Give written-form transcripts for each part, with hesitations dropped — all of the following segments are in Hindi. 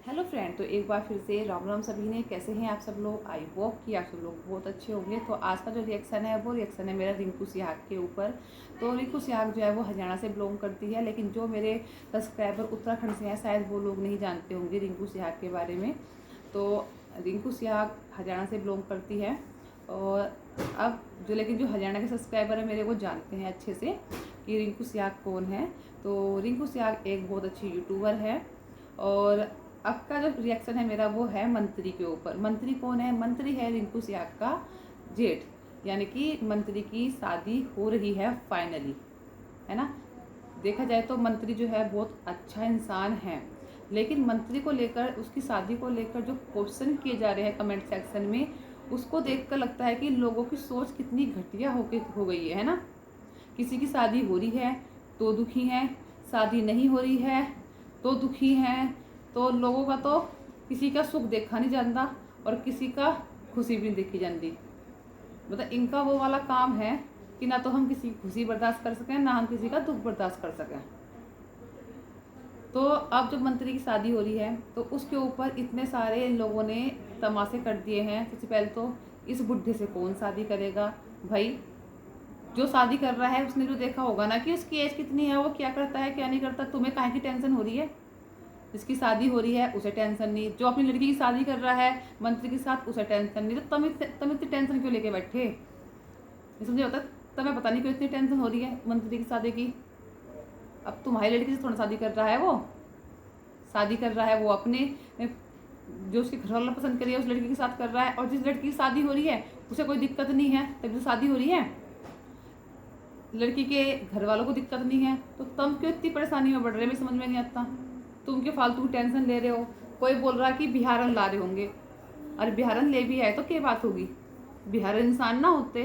हेलो फ्रेंड, तो एक बार फिर से राम राम सभी ने। कैसे हैं आप सब लोग? आई होप कि आप सब लोग बहुत अच्छे होंगे। तो आज का जो रिएक्शन है वो रिएक्शन है मेरा रिंकू सिहाग के ऊपर। तो रिंकू सिहाग जो है वो हरियाणा से बिलोंग करती है, लेकिन जो मेरे सब्सक्राइबर उत्तराखंड से हैं शायद वो लोग नहीं जानते होंगे रिंकू सिहाग के बारे में। तो रिंकू सिहाग हरियाणा से बिलोंग करती है। और अब लेकिन जो हरियाणा के सब्सक्राइबर है मेरे, वो जानते हैं अच्छे से कि रिंकू सिहाग कौन है। तो रिंकू सिहाग एक बहुत अच्छी यूट्यूबर है। और अब का जो रिएक्शन है मेरा वो है मंत्री के ऊपर। मंत्री कौन है? मंत्री है रिंकू सिहाग का जेठ, यानी कि मंत्री की शादी हो रही है फाइनली, है ना। देखा जाए तो मंत्री जो है बहुत अच्छा इंसान है, लेकिन मंत्री को लेकर, उसकी शादी को लेकर जो क्वेश्चन किए जा रहे हैं कमेंट सेक्शन में, उसको देखकर लगता है कि लोगों की सोच कितनी घटिया हो गई है ना। किसी की शादी हो रही है तो दुखी हैं, शादी नहीं हो रही है तो दुखी हैं। तो लोगों का तो किसी का सुख देखा नहीं जाता और किसी का खुशी भी नहीं देखी जाती। मतलब इनका वो वाला काम है कि ना तो हम किसी की खुशी बर्दाश्त कर सकें, ना हम किसी का दुख बर्दाश्त कर सकें। तो अब जब मंत्री की शादी हो रही है तो उसके ऊपर इतने सारे लोगों ने तमाशे कर दिए हैं। सबसे पहले तो इस बुढ़े से कौन शादी करेगा भाई? जो शादी कर रहा है उसने जो देखा होगा ना कि उसकी एज कितनी है, वो क्या करता है क्या नहीं करता। तुम्हें काहे की टेंशन हो रही है? जिसकी शादी हो रही है उसे टेंशन नहीं, जो अपनी लड़की की शादी कर रहा है मंत्री के साथ उसे टेंशन नहीं। तो तुम इतनी टेंशन क्यों लेके बैठे? ये समझे होता? तुम्हें पता नहीं क्यों इतनी टेंशन हो रही है मंत्री की शादी की। अब तुम्हारी लड़की से थोड़ा शादी कर रहा है, वो शादी कर रहा है वो अपने जो उसके घर वाला पसंद करिए उस लड़की के साथ कर रहा है। और जिस लड़की की शादी हो रही है उसे कोई दिक्कत नहीं है, तभी तो शादी हो रही है। लड़की के घर वालों को दिक्कत नहीं है तो तुम क्यों इतनी परेशानी में बढ़ रहे? मैं समझ में नहीं आता। तुम क्यों फालतू की टेंशन ले रहे हो? कोई बोल रहा कि बिहारन ला रहे होंगे। अरे बिहारन ले भी आए तो क्या बात होगी? बिहारन इंसान ना होते?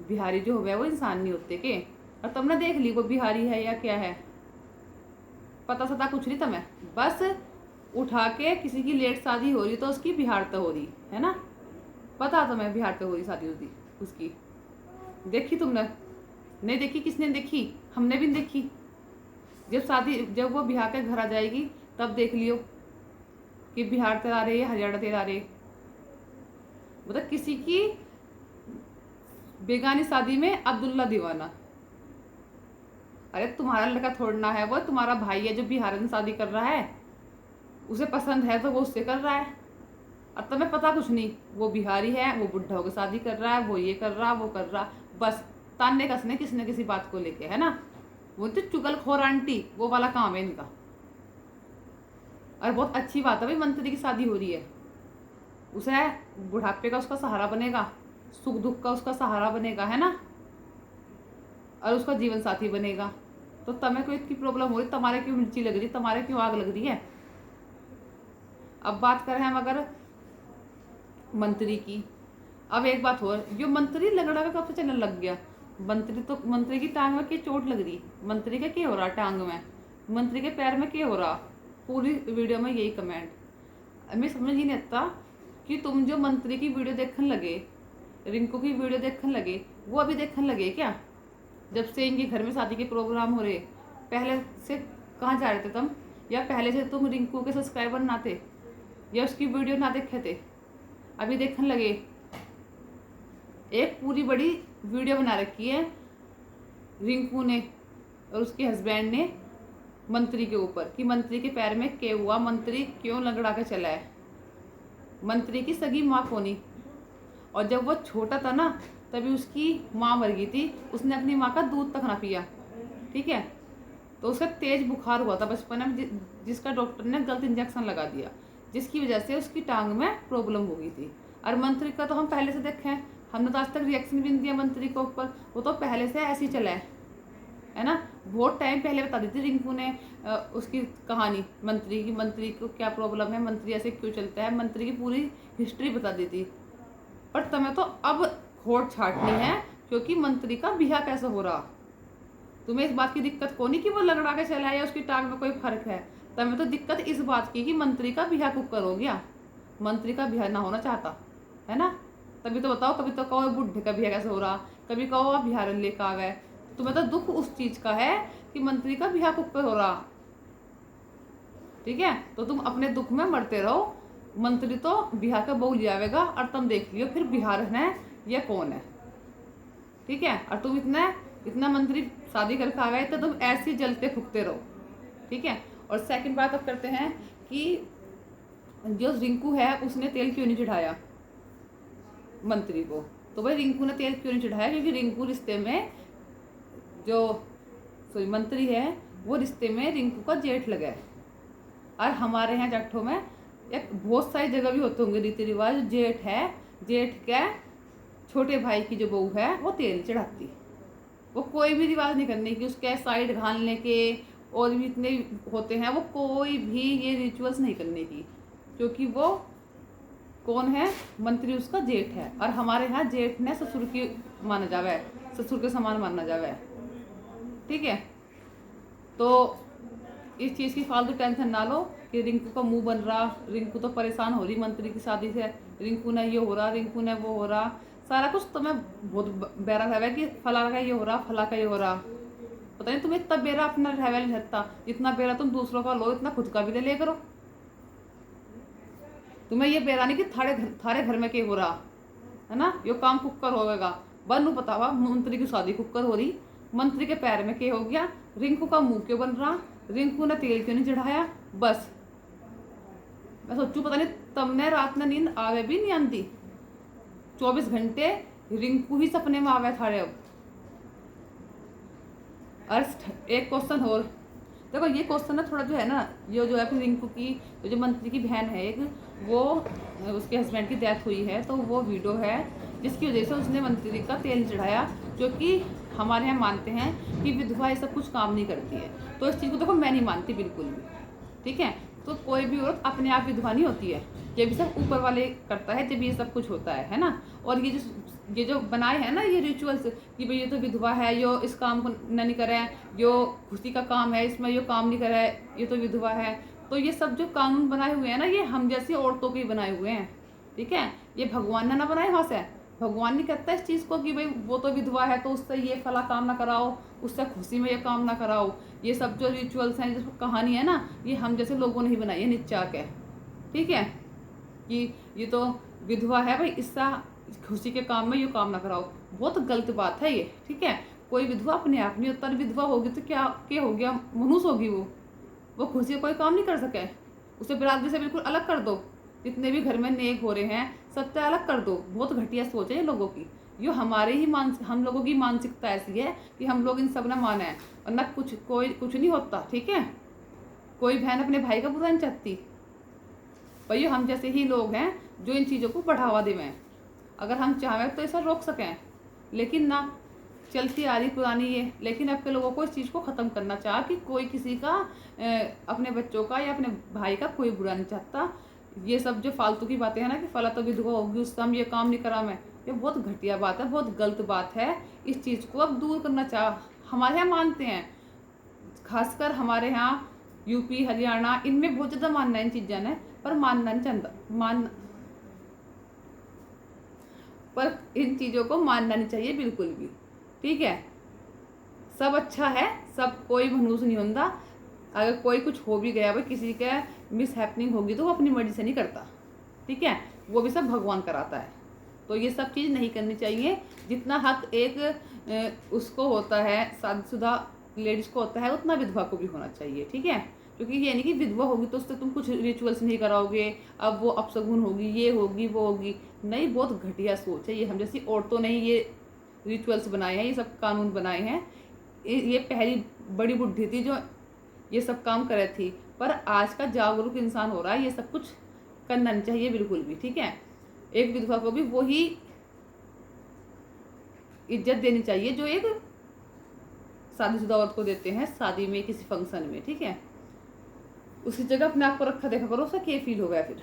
बिहारी जो हो गया वो इंसान नहीं होते के? और तुमने देख ली वो बिहारी है या क्या है? पता सता कुछ नहीं तुम्हें, बस उठा के किसी की लेट शादी हो रही तो उसकी बिहार तो हो रही है ना। पता तुम्हें बिहार तो हो रही शादी उसकी? देखी तुमने? नहीं देखी? किसने देखी? हमने भी नहीं देखी। जब वो बिहार के घर आ जाएगी तब देख लियो कि बिहार तेरा रहे हरियाणा तेरा रहे। मतलब किसी की बेगानी शादी में अब्दुल्ला दीवाना। अरे तुम्हारा लड़का थोड़ना है, वो तुम्हारा भाई है जो बिहार में शादी कर रहा है। उसे पसंद है तो वो उससे कर रहा है। अब तुम्हें पता कुछ नहीं, वो बिहारी है, वो बुढ़ा होकर शादी कर रहा है, वो ये कर रहा वो कर रहा। बस ताने कसने किसी न किसी बात को लेके, है ना। वो तो चुगलखोर आंटी, वो वाला काम है इनका। और बहुत अच्छी बात है भाई, मंत्री की शादी हो रही है। उसे बुढ़ापे का उसका सहारा बनेगा, सुख दुख का उसका सहारा बनेगा, है ना। और उसका जीवन साथी बनेगा। तो तुम्हें कोई इतनी प्रॉब्लम हो रही? तुम्हारे क्यों मिर्ची लग रही? तुम्हारे क्यों आग लग रही है? अब बात करें हम अगर मंत्री की। अब एक बात और, जो मंत्री लगड़ा का कब से चलने लग गया? मंत्री की टांग में क्या चोट लग रही? मंत्री का क्या हो रहा टांग में? मंत्री के पैर में क्या हो रहा? पूरी वीडियो में यही कमेंट। मैं समझ ही नहीं आता कि तुम जो मंत्री की वीडियो देखने लगे, रिंकू की वीडियो देखने लगे, वो अभी देखने लगे क्या? जब से इनके घर में शादी के प्रोग्राम हो रहे, पहले से कहाँ जा रहे थे तुम? या पहले से तुम रिंकू के सब्सक्राइबर ना थे, या उसकी वीडियो ना देखे थे? अभी देखने लगे? एक पूरी बड़ी वीडियो बना रखी है रिंकू ने और उसके हस्बैंड ने मंत्री के ऊपर कि मंत्री के पैर में क्या हुआ, मंत्री क्यों लगड़ा के चला है, मंत्री की सगी माँ कौनी। और जब वो छोटा था ना तभी उसकी माँ मर गई थी, उसने अपनी माँ का दूध तक ना पिया, ठीक है। तो उसका तेज बुखार हुआ था बचपन में, जिसका डॉक्टर ने गलत इंजेक्शन लगा दिया, जिसकी वजह से उसकी टांग में प्रॉब्लम हो गई थी। और मंत्री का तो हम पहले से देखे हैं, हमने तो आज तक रिएक्शन भी नहीं दिया मंत्री के ऊपर, वो तो पहले से ऐसे ही चला है ना। बहुत टाइम पहले बता दी थी रिंकू ने उसकी कहानी मंत्री की, मंत्री को क्या प्रॉब्लम है, मंत्री ऐसे क्यों चलता है, मंत्री की पूरी हिस्ट्री बता दी थी। पर तुम्हें तो अब खोट छाटनी है क्योंकि मंत्री का बिहा कैसे हो रहा। तुम्हें इस बात की दिक्कत को नहीं कि वो लगड़ा के चला है या उसकी टांग में कोई फर्क है। तुम्हें तो दिक्कत इस बात की कि मंत्री का बिहा कुकर हो गया, मंत्री का बिहा ना होना चाहता, है ना। तभी तो बताओ, कभी तो कहो बुढ़े का बिहा कैसे हो रहा, कभी कहो आप बिहार लेकर आ गए। तुम्हें तो दुख उस चीज का है कि मंत्री का बिहा कुकर हो रहा। ठीक है। तो तुम अपने दुख में मरते रहो, मंत्री तो बिहार का बहू ले आवेगा और तुम देख लियो फिर बिहार है या कौन है, ठीक है। और तुम इतना इतना मंत्री शादी करके आ गए तो तुम ऐसे ही जलते फूकते रहो, ठीक है। और सेकंड बात अब करते हैं कि जो रिंकू है उसने तेल क्यों नहीं चढ़ाया मंत्री को। तो भाई रिंकू ने तेल क्यों नहीं चढ़ाया, क्योंकि रिंकू रिश्ते में जो मंत्री है वो रिश्ते में रिंकू का जेठ लगा है। और हमारे यहाँ जाठों में एक बहुत सारी जगह भी होते होंगे रीति रिवाज, जेठ है, जेठ के छोटे भाई की जो बहू है वो तेल चढ़ाती, वो कोई भी रिवाज नहीं करने की, उसके साइड घालने के और भी इतने होते हैं, वो कोई भी ये रिचुअल्स नहीं करने की, क्योंकि वो कौन है, मंत्री उसका जेठ है। और हमारे यहाँ जेठ ने ससुर की माना जावे, ससुर के समान माना जावे, ठीक है। तो इस चीज़ की फालतू टेंशन ना लो कि रिंकू का मुंह बन रहा, रिंकू तो परेशान हो रही मंत्री की शादी से, रिंकू ने ये हो रहा, रिंकू ने वो हो रहा, सारा कुछ तुम्हें बहुत बेरा है कि फला का ये हो रहा, फला का ये हो रहा। पता नहीं तुम्हें इतना बेरा अपना रहवे नहीं रहता, जितना बेरा तुम दूसरों का लो इतना खुद का भी ले करो। तुम्हें ये बेरा नहीं कि थारे घर में क्या हो रहा है ना, यो काम कुकर होगा बनू पता हुआ मंत्री की शादी कुकर हो रही, मंत्री के पैर में क्या हो गया, रिंकू का मुंह क्यों बन रहा, रिंकू ने तेल क्यों नहीं चढ़ाया। बस मैं सोचू पता नहीं तुमने रात में नींद आवे भी नहीं आती, 24 घंटे रिंकू ही सपने में आवे थारे। अब अर्थ एक क्वेश्चन और देखो, ये क्वेश्चन ना थोड़ा जो है ना, ये जो है फिर रिंकू की जो मंत्री की बहन है एक, वो उसके हस्बैंड की डेथ हुई है, तो वो वीडियो है जिसकी वजह से उसने मंत्री का तेल चढ़ाया, जो कि हमारे यहाँ मानते हैं कि विधवा ये सब कुछ काम नहीं करती है। तो इस चीज़ को देखो मैं नहीं मानती बिल्कुल भी, ठीक है। तो कोई भी औरत अपने आप विधवा नहीं होती है, ये भी सब ऊपर वाले करता है जब ये सब कुछ होता है ना। और ये जो बनाए हैं ना ये रिचुअल्स कि भाई ये तो विधवा है, यो इस काम को नहीं करे, यो खुशी का काम है, इसमें यो काम नहीं करे, ये तो विधवा है। तो ये सब जो कानून बनाए हुए हैं ना, ये हम जैसी औरतों के ही बनाए हुए हैं, ठीक है। ये भगवान ने ना बनाए वहाँ से, भगवान नहीं कहता इस चीज़ को कि भाई वो तो विधवा है तो उससे ये फला काम ना कराओ, उससे खुशी में ये काम ना कराओ। ये सब जो रिचुअल्स हैं, जो कहानी है ना, ये हम जैसे लोगों ने ही बनाई है निच्चा के, ठीक है। कि ये तो विधवा है भाई, इससे खुशी के काम में ये काम ना कराओ, बहुत गलत बात है ये, ठीक है। कोई विधवा अपने आप नहीं होता, विधवा होगी तो क्या हो गया, मनुष्य होगी वो खुशी का कोई काम नहीं कर सके, उसे बिरादरी से बिल्कुल अलग कर दो। जितने भी घर में नेक हो रहे हैं सबसे अलग कर दो, बहुत घटिया सोच है ये लोगों की। यो हमारे ही हम लोगों की मानसिकता ऐसी है कि हम लोग इन सब ना माने हैं, वरना कुछ नहीं होता, ठीक है। कोई बहन अपने भाई का बुरा नहीं चाहती, भाई हम जैसे ही लोग हैं जो इन चीज़ों को बढ़ावा देवें, अगर हम चाहें तो ऐसा रोक सकें, लेकिन ना चलती आ रही पुरानी ये। लेकिन अब के लोगों को इस चीज़ को ख़त्म करना चाह कि कोई किसी का अपने बच्चों का या अपने भाई का कोई बुरा नहीं चाहता। ये सब जो फालतू की बातें हैं ना कि फला तो विधवा होगी उससे हम ये काम नहीं करा, मैं ये बहुत घटिया बात है, बहुत गलत बात है। इस चीज़ को अब दूर करना चाह, हमारे यहाँ मानते हैं, खासकर हमारे यहाँ यूपी हरियाणा इनमें बहुत ज़्यादा मानना है इन चीज़ों ने, पर मानना नहीं चाहता, पर इन चीज़ों को मानना नहीं चाहिए बिल्कुल भी, ठीक है। सब अच्छा है, सब कोई मनुष्य नहीं होता, अगर कोई कुछ हो भी गया भाई किसी का मिस हैपनिंग होगी तो वो अपनी मर्जी से नहीं करता, ठीक है, वो भी सब भगवान कराता है। तो ये सब चीज़ नहीं करनी चाहिए। जितना हक एक उसको होता है, शादीशुदा लेडीज़ को होता है, उतना विधवा को भी होना चाहिए, ठीक है। क्योंकि ये नहीं कि विधवा होगी तो उससे तुम कुछ रिचुअल्स नहीं कराओगे, अब वो अपशगुन होगी, ये होगी वो होगी, नहीं, बहुत घटिया सोच है ये। हम जैसी औरतों ने ये रिचुअल्स बनाए हैं, ये सब कानून बनाए हैं, ये पहली बड़ी बुढ़ी थी जो ये सब काम करे थी, पर आज का जागरूक इंसान हो रहा है, ये सब कुछ करना नहीं चाहिए बिल्कुल भी, ठीक है। एक विधवा को भी वही इज्जत देनी चाहिए जो एक शादीशुदा औरत को देते हैं शादी में, किसी फंक्शन में, ठीक है। उसी जगह अपने आप को रखा देखा करो, उसका क्या फील हो गया फिर।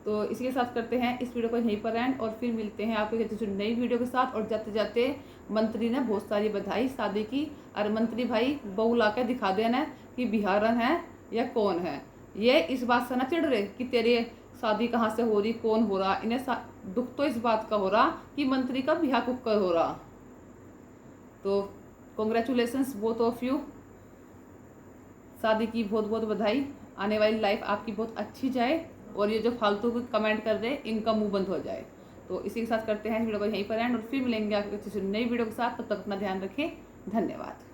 तो इसी के साथ करते हैं इस वीडियो को यहीं पर एंड, और फिर मिलते हैं आपके किसी नई वीडियो के साथ। और जाते जाते मंत्री ने बहुत सारी बधाई शादी की, और मंत्री भाई बहू ला के दिखा देना कि बिहारन है या कौन है। ये इस बात से ना चिढ़ रहे कि तेरे शादी कहाँ से हो रही, कौन हो रहा, इन्हें दुख तो इस बात का हो रहा कि मंत्री का बिहार कुकर हो रहा। तो कॉन्ग्रेचुलेशंस बोथ ऑफ यू, शादी की बहुत बहुत बधाई। आने वाली लाइफ आपकी बहुत अच्छी जाए और ये जो फालतू को कमेंट कर रहे इनका मुंह बंद हो जाए। तो इसी के साथ करते हैं इस वीडियो को यहीं पर एंड और फिर मिलेंगे आपको किसी नई वीडियो के साथ। तब तक अपना ध्यान रखें। धन्यवाद।